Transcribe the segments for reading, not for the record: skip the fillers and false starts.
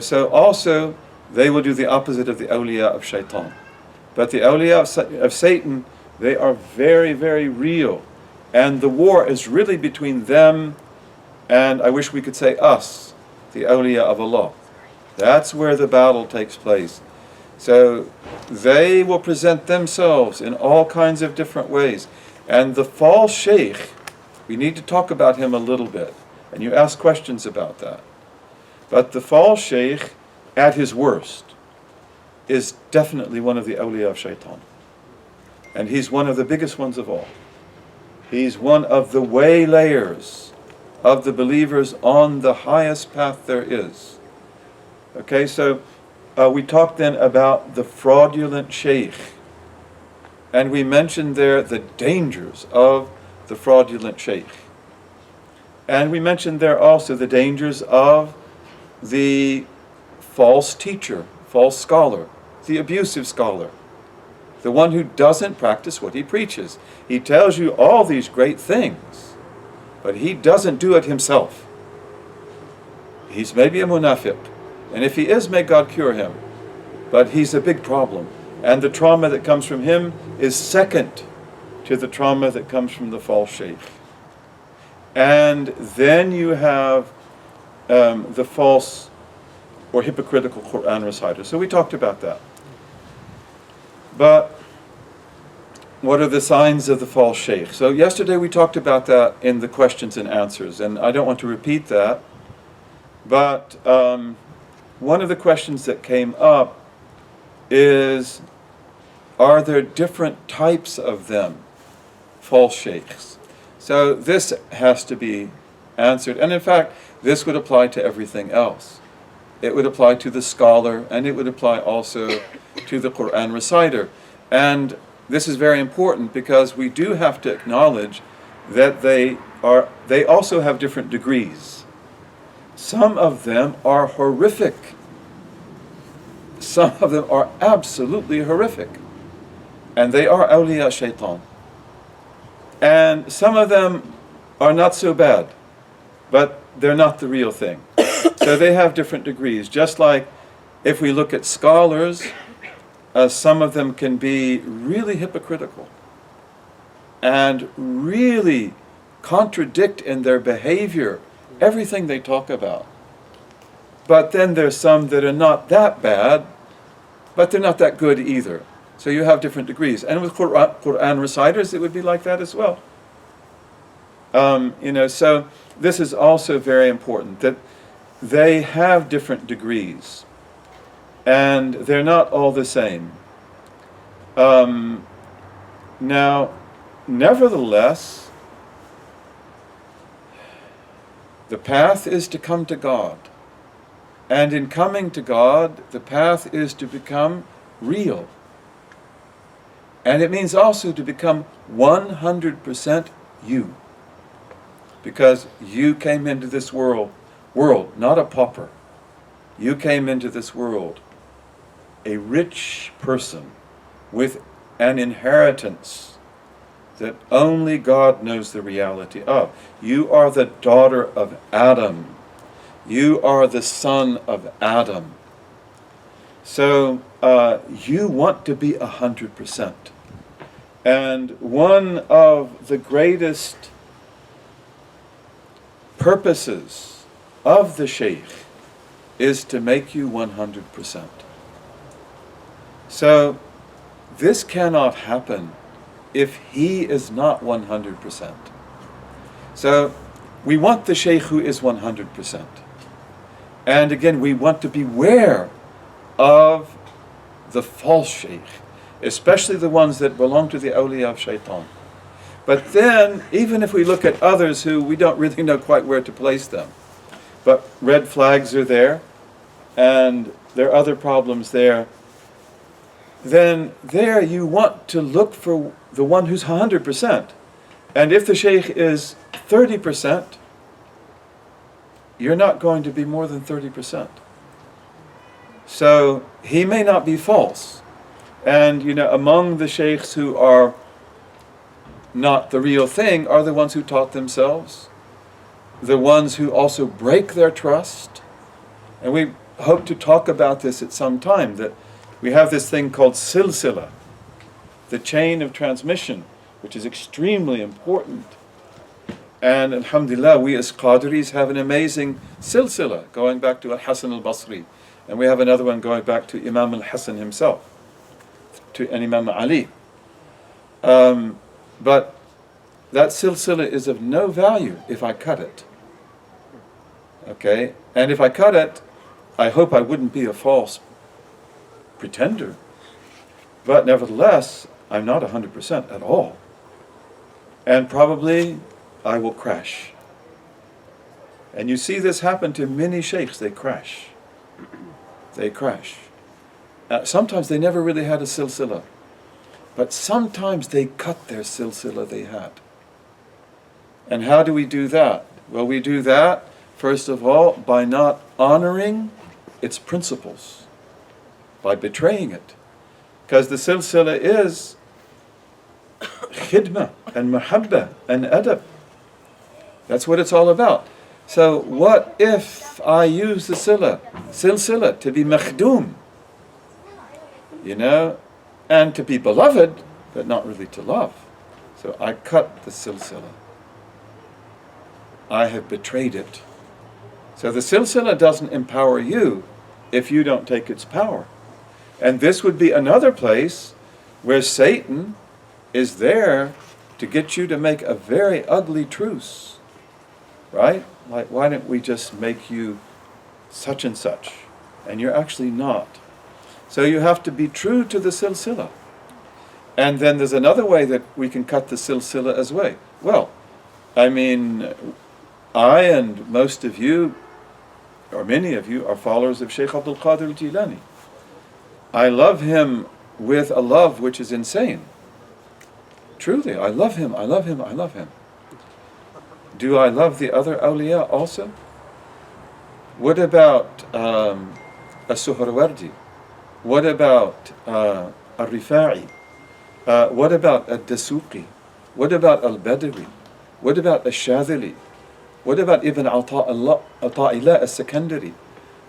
So also they will do the opposite of the awliya of shaitan. But the awliya of Satan, they are very, very real. And the war is really between them and, I wish we could say, us, the awliya of Allah. That's where the battle takes place. So they will present themselves in all kinds of different ways. And the false shaykh, we need to talk about him a little bit. And you ask questions about that. But the false shaykh, at his worst, is definitely one of the awliya of shaitan. And he's one of the biggest ones of all. He's one of the waylayers of the believers on the highest path there is. Okay, so we talked then about the fraudulent shaykh. And we mentioned there the dangers of the fraudulent shaykh. And we mentioned there also the dangers of the false teacher, false scholar, the abusive scholar, the one who doesn't practice what he preaches. He tells you all these great things, but he doesn't do it himself. He's maybe a munafiq, and if he is, may God cure him, but he's a big problem. And the trauma that comes from him is second to the trauma that comes from the false shaykh. And then you have the false or hypocritical Quran reciter. So we talked about that. But what are the signs of the false shaykh? So yesterday we talked about that in the questions and answers, and I don't want to repeat that. But one of the questions that came up is, are there different types of them, false shaykhs? So this has to be answered. And in fact, this would apply to everything else. It would apply to the scholar, and it would apply also to the Quran reciter. And this is very important because we do have to acknowledge that they also have different degrees. Some of them are horrific. Some of them are absolutely horrific. And they are awliya shaitan. And some of them are not so bad, but they're not the real thing. So they have different degrees. Just like if we look at scholars, some of them can be really hypocritical and really contradict in their behavior everything they talk about. But then there's some that are not that bad, but they're not that good either. So you have different degrees. And with Quran reciters, it would be like that as well. So this is also very important, that they have different degrees. And they're not all the same. Now, nevertheless, the path is to come to God. And in coming to God, the path is to become real. And it means also to become 100% you. Because you came into this world, not a pauper. You came into this world a rich person with an inheritance that only God knows the reality of. You are the daughter of Adam. You are the son of Adam. So you want to be 100%. And one of the greatest purposes of the Shaykh is to make you 100%. So this cannot happen if he is not 100%. So we want the Shaykh who is 100%. And again, we want to beware of the false Shaykh, especially the ones that belong to the awliya of shaitan. But then, even if we look at others who we don't really know quite where to place them, but red flags are there, and there are other problems there, then there you want to look for the one who's 100%. And if the Shaykh is 30%, you're not going to be more than 30%. So he may not be false. And among the Shaykhs who are not the real thing are the ones who taught themselves, the ones who also break their trust. And hope to talk about this at some time, that we have this thing called silsila, the chain of transmission, which is extremely important. And alhamdulillah, we as Qadiris have an amazing silsila going back to al-Hasan al-Basri. And we have another one going back to Imam al-Hasan himself, to Imam Ali. But that silsila is of no value if I cut it. Okay? And if I cut it, I hope I wouldn't be a false pretender. But nevertheless, I'm not 100% at all. And probably I will crash. And you see this happen to many sheikhs, they crash. They crash. Sometimes they never really had a silsila. But sometimes they cut their silsila they had. And how do we do that? Well, we do that, first of all, by not honoring its principles, by betraying it. Because the silsila is khidmah and mahabba and adab. That's what it's all about. So what if I use the silsila to be makhdum, and to be beloved, but not really to love. So I cut the silsila. I have betrayed it. So the silsila doesn't empower you if you don't take its power. And this would be another place where Satan is there to get you to make a very ugly truce. Right? Like, why don't we just make you such and such? And you're actually not. So you have to be true to the silsila. And then there's another way that we can cut the silsila as well. Well, I mean, I and most of you, or many of you, are followers of Shaykh Abd-Allah al-Jilani. I love him with a love which is insane. Truly, I love him, I love him, I love him. Do I love the other awliya also? What about As-Suhrawardi? What about al-Rifa'i? What about al-Dasuqi? What about al-Badawi? What about al-Shadhili? What about Ibn Ata'illah al-Sakandari?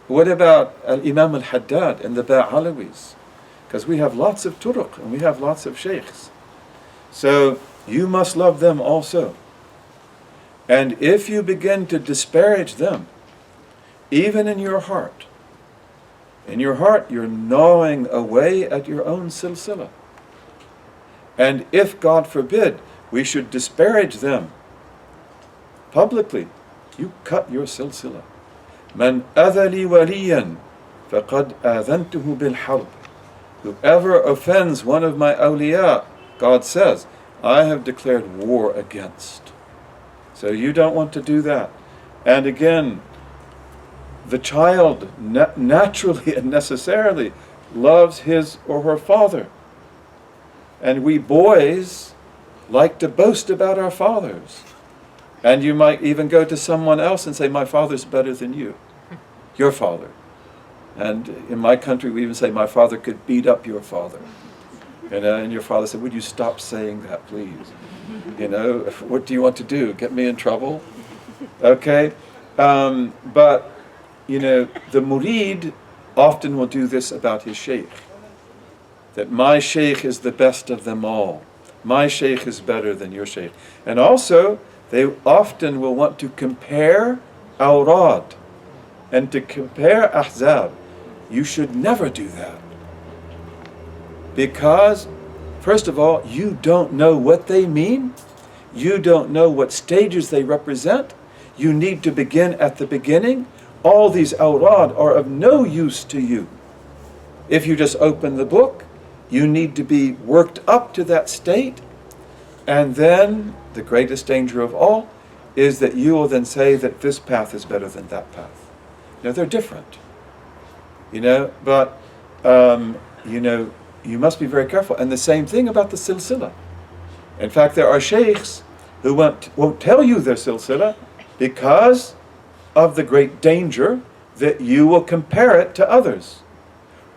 What about al-Imam al-Haddad and the Ba'alawis? Because we have lots of turuq and we have lots of sheikhs. So you must love them also. And if you begin to disparage them, even in your heart, you're gnawing away at your own silsila. And if, God forbid, we should disparage them publicly, you cut your silsila. Man adhali waliyan faqad adhantuhu bil harb. Whoever offends one of my awliya, God says, I have declared war against. So you don't want to do that. And again, the child naturally and necessarily loves his or her father. And we boys like to boast about our fathers. And you might even go to someone else and say, my father's better than you, your father. And in my country we even say, my father could beat up your father. And your father said, would you stop saying that, please? What do you want to do? Get me in trouble? Okay? But, the murid often will do this about his shaykh. That my shaykh is the best of them all. My shaykh is better than your shaykh. And also, they often will want to compare awrad and to compare ahzab. You should never do that. Because, first of all, you don't know what they mean. You don't know what stages they represent. You need to begin at the beginning. All these awrad are of no use to you. If you just open the book, you need to be worked up to that state. And then, the greatest danger of all is that you will then say that this path is better than that path. They're different. But, you must be very careful. And the same thing about the silsila. In fact, there are sheikhs who won't tell you their silsila because of the great danger that you will compare it to others.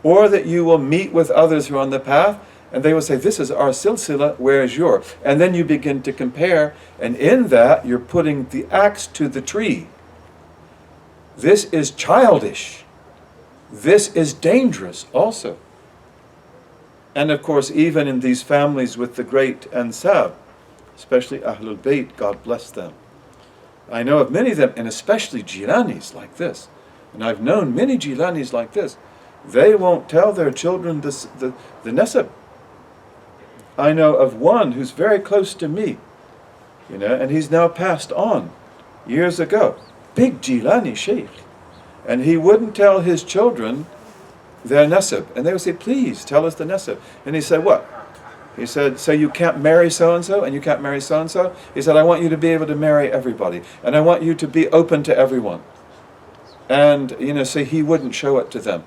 Or that you will meet with others who are on the path and they will say, this is our silsila, where is yours? And then you begin to compare, and in that you're putting the axe to the tree. This is childish. This is dangerous also. And of course, even in these families with the great Ansab, especially Ahlul Bayt, God bless them. I know of many of them, and especially Jilanis like this. And I've known many Jilanis like this. They won't tell their children the nasab. I know of one who's very close to me, and he's now passed on years ago. Big Jilani Shaykh. And he wouldn't tell his children their nasab. And they would say, please, tell us the nasab. And he said, what? He said, so you can't marry so-and-so, and you can't marry so-and-so? He said, I want you to be able to marry everybody. And I want you to be open to everyone. And, so he wouldn't show it to them.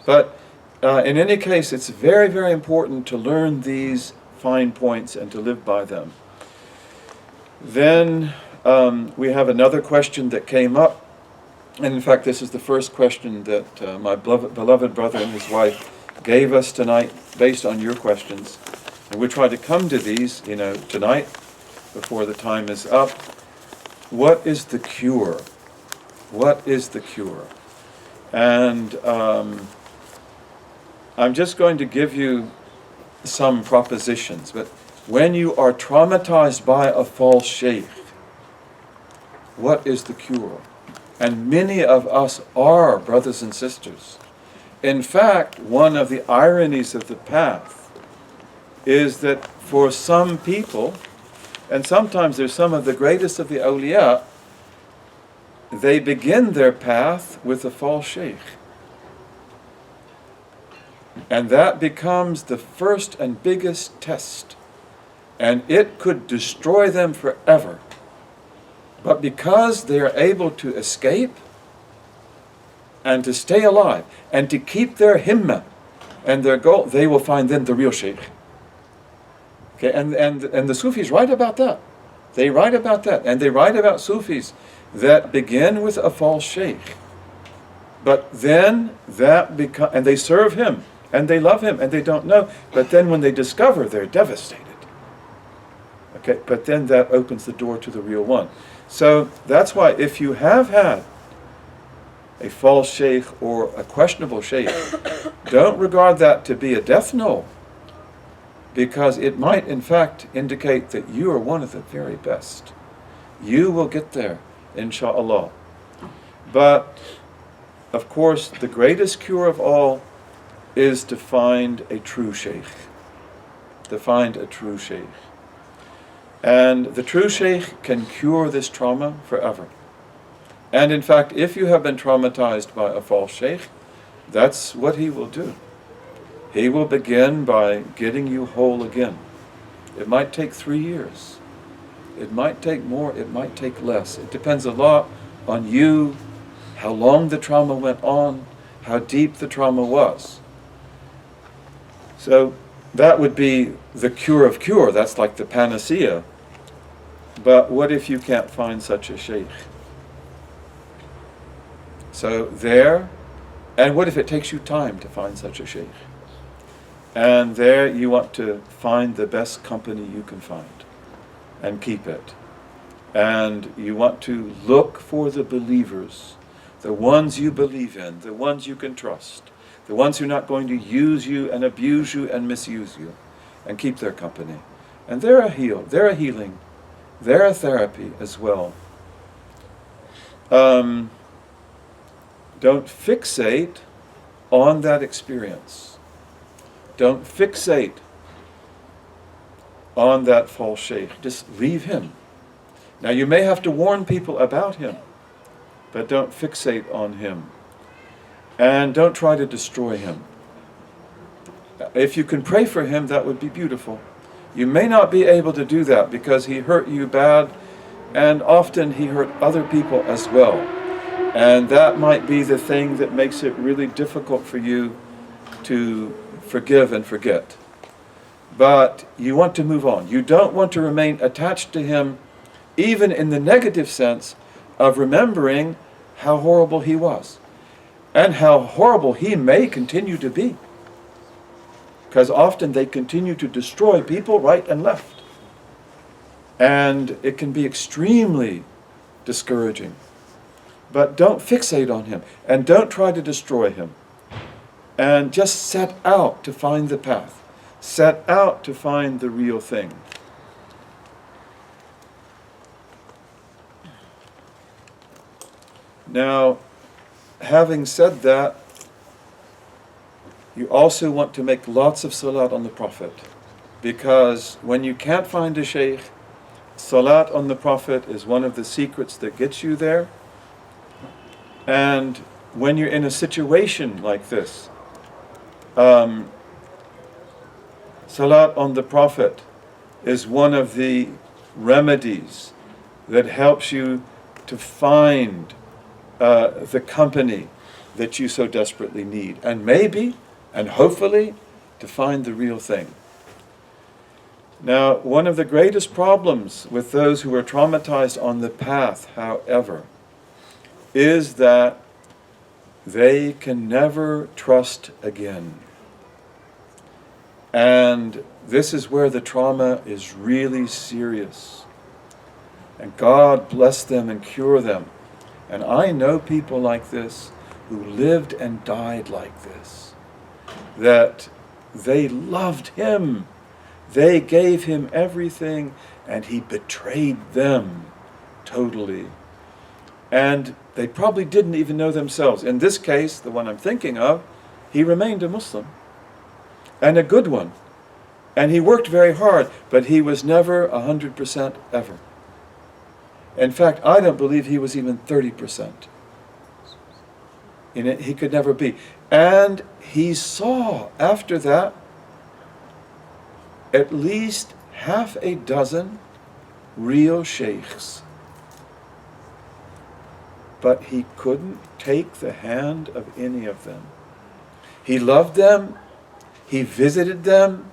But in any case, it's very, very important to learn these fine points and to live by them. Then we have another question that came up. And in fact, this is the first question that my beloved brother and his wife gave us tonight based on your questions. And we try to come to these, tonight before the time is up. What is the cure? What is the cure? And I'm just going to give you some propositions. But when you are traumatized by a false shaykh, what is the cure? And many of us are, brothers and sisters. In fact, one of the ironies of the path is that for some people, and sometimes they're some of the greatest of the awliya, they begin their path with a false shaykh. And that becomes the first and biggest test. And it could destroy them forever. But because they are able to escape and to stay alive and to keep their himmah and their goal, they will find then the real shaykh. Okay, and the Sufis write about that. They write about that. And they write about Sufis that begin with a false shaykh. But then and they serve him and they love him and they don't know. But then when they discover, they're devastated. Okay, but then that opens the door to the real one. So that's why if you have had a false shaykh or a questionable shaykh, don't regard that to be a death knell, because it might in fact indicate that you are one of the very best. You will get there, insha'Allah. But of course, the greatest cure of all is to find a true shaykh. To find a true shaykh. And the true shaykh can cure this trauma forever. And in fact, if you have been traumatized by a false shaykh, that's what he will do. He will begin by getting you whole again. It might take 3 years. It might take more, it might take less. It depends a lot on you, how long the trauma went on, how deep the trauma was. So that would be the cure of cure. That's like the panacea. But what if you can't find such a shaykh? So and what if it takes you time to find such a shaykh? And there you want to find the best company you can find and keep it. And you want to look for the believers, the ones you believe in, the ones you can trust, the ones who are not going to use you and abuse you and misuse you, and keep their company. And they're a healing, they're a therapy as well. Don't fixate on that experience. Don't fixate on that false shaykh. Just leave him. Now you may have to warn people about him, but don't fixate on him. And don't try to destroy him. If you can pray for him, that would be beautiful. You may not be able to do that because he hurt you bad, and often he hurt other people as well. And that might be the thing that makes it really difficult for you to forgive and forget. But you want to move on. You don't want to remain attached to him, even in the negative sense of remembering how horrible he was and how horrible he may continue to be. Because often they continue to destroy people right and left. And it can be extremely discouraging. But don't fixate on him, and don't try to destroy him. and just set out to find the path, set out to find the real thing. Now, having said that, you also want to make lots of salat on the Prophet, because when you can't find a Shaykh, salat on the Prophet is one of the secrets that gets you there. And when you're in a situation like this, salat on the Prophet is one of the remedies that helps you to find the company that you so desperately need, and maybe, and hopefully, to find the real thing. Now, one of the greatest problems with those who are traumatized on the path, however, is that they can never trust again. And this is where the trauma is really serious. And God bless them and cure them. And I know people like this who lived and died like this, that they loved him, they gave him everything, and he betrayed them totally. And they probably didn't even know themselves. In this case, the one I'm thinking of, he remained a Muslim, and a good one. And he worked very hard, but he was never 100% ever. In fact, I don't believe he was even 30%. In it, he could never be. And he saw, after that, at least half a dozen real sheikhs. But he couldn't take the hand of any of them. He loved them, he visited them,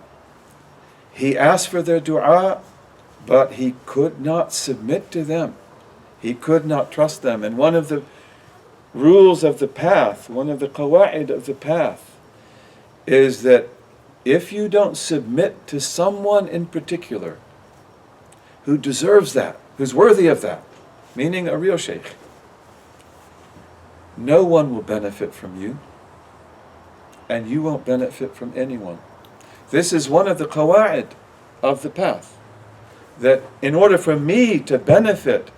he asked for their dua, but he could not submit to them. He could not trust them. And one of the rules of the path, one of the qawa'id of the path, is that if you don't submit to someone in particular who deserves that, who's worthy of that, meaning a real shaykh, no one will benefit from you, and you won't benefit from anyone. This is one of the qawa'id of the path, that in order for me to benefit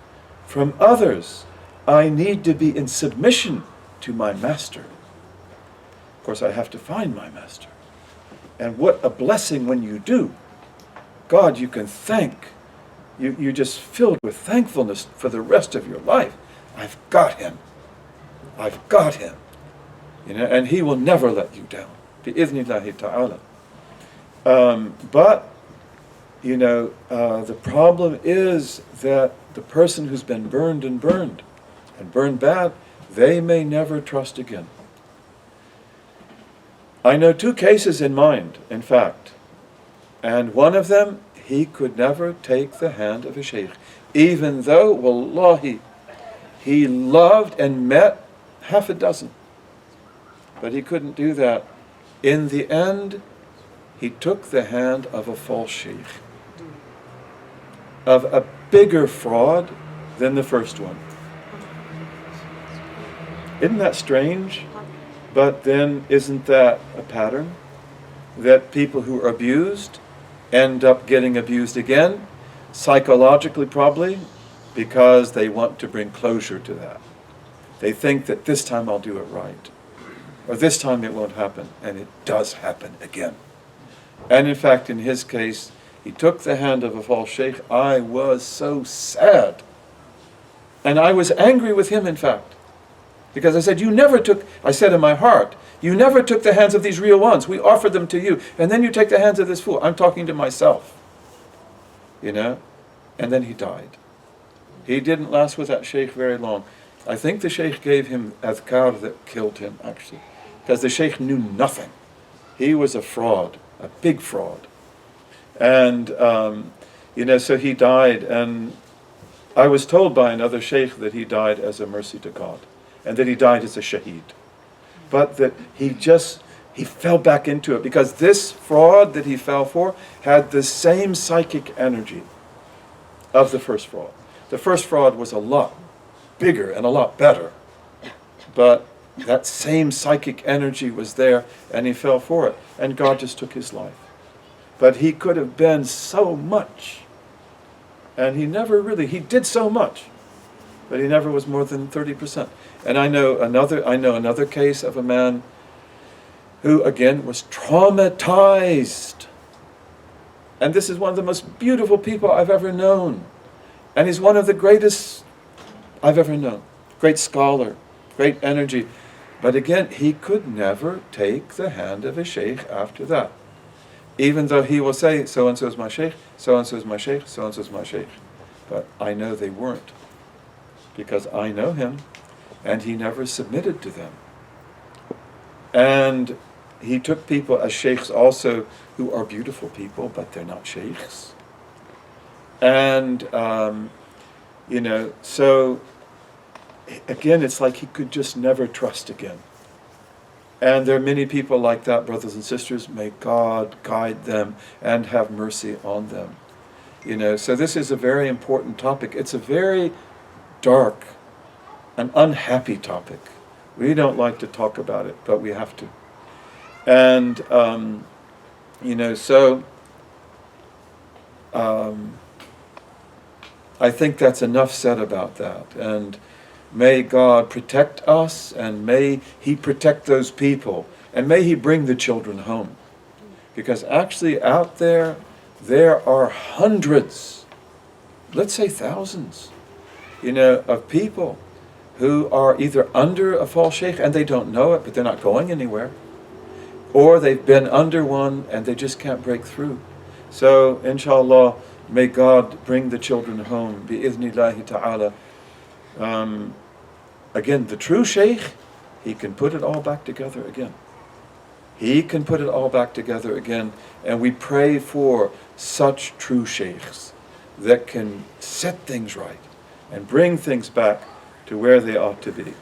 from others, I need to be in submission to my master. Of course, I have to find my master. And what a blessing when you do. God, you can thank. You're just filled with thankfulness for the rest of your life. I've got him. I've got him. And he will never let you down. Bi-idhnillahi ta'ala. But the problem is that the person who's been burned and burned bad, they may never trust again. I know two cases in mind, in fact. And one of them, he could never take the hand of a shaykh, even though, wallahi, he loved and met half a dozen. But he couldn't do that. In the end, he took the hand of a false shaykh, of a bigger fraud than the first one. Isn't that strange? But then isn't that a pattern? That people who are abused end up getting abused again, psychologically probably, because they want to bring closure to that. They think that this time I'll do it right, or this time it won't happen, and it does happen again. And in fact, in his case, he took the hand of a false sheikh. I was so sad. And I was angry with him, in fact. Because I said, I said in my heart, you never took the hands of these real ones. We offered them to you. And then you take the hands of this fool. I'm talking to myself. And then he died. He didn't last with that sheikh very long. I think the sheikh gave him adhkar that killed him, actually. Because the sheikh knew nothing. He was a fraud, a big fraud. And, so he died. And I was told by another sheikh that he died as a mercy to God. And that he died as a shaheed. But that he fell back into it. Because this fraud that he fell for had the same psychic energy of the first fraud. The first fraud was a lot bigger and a lot better. But that same psychic energy was there, and he fell for it, and God just took his life. But he could have been so much, and he did so much, but he never was more than 30%. And I know another case of a man who again was traumatized. And this is one of the most beautiful people I've ever known. And he's one of the greatest I've ever known. Great scholar, great energy. But again, he could never take the hand of a sheikh after that. Even though he will say, so-and-so is my sheikh, so-and-so is my sheikh, so-and-so is my sheikh. But I know they weren't. Because I know him, and he never submitted to them. And he took people as sheikhs also who are beautiful people, but they're not sheikhs. And, so again, it's like he could just never trust again. And there are many people like that, brothers and sisters. May God guide them and have mercy on them. So this is a very important topic. It's a very dark, an unhappy topic. We don't like to talk about it, but we have to. And, I think that's enough said about that. And may God protect us, and may He protect those people, and may He bring the children home. Because actually out there are hundreds, let's say thousands, of people who are either under a false sheikh and they don't know it, but they're not going anywhere, or they've been under one and they just can't break through. So, inshallah, may God bring the children home, bi-idhnillahi ta'ala. Again, the true sheikh, he can put it all back together again. He can put it all back together again, and we pray for such true sheikhs that can set things right and bring things back to where they ought to be.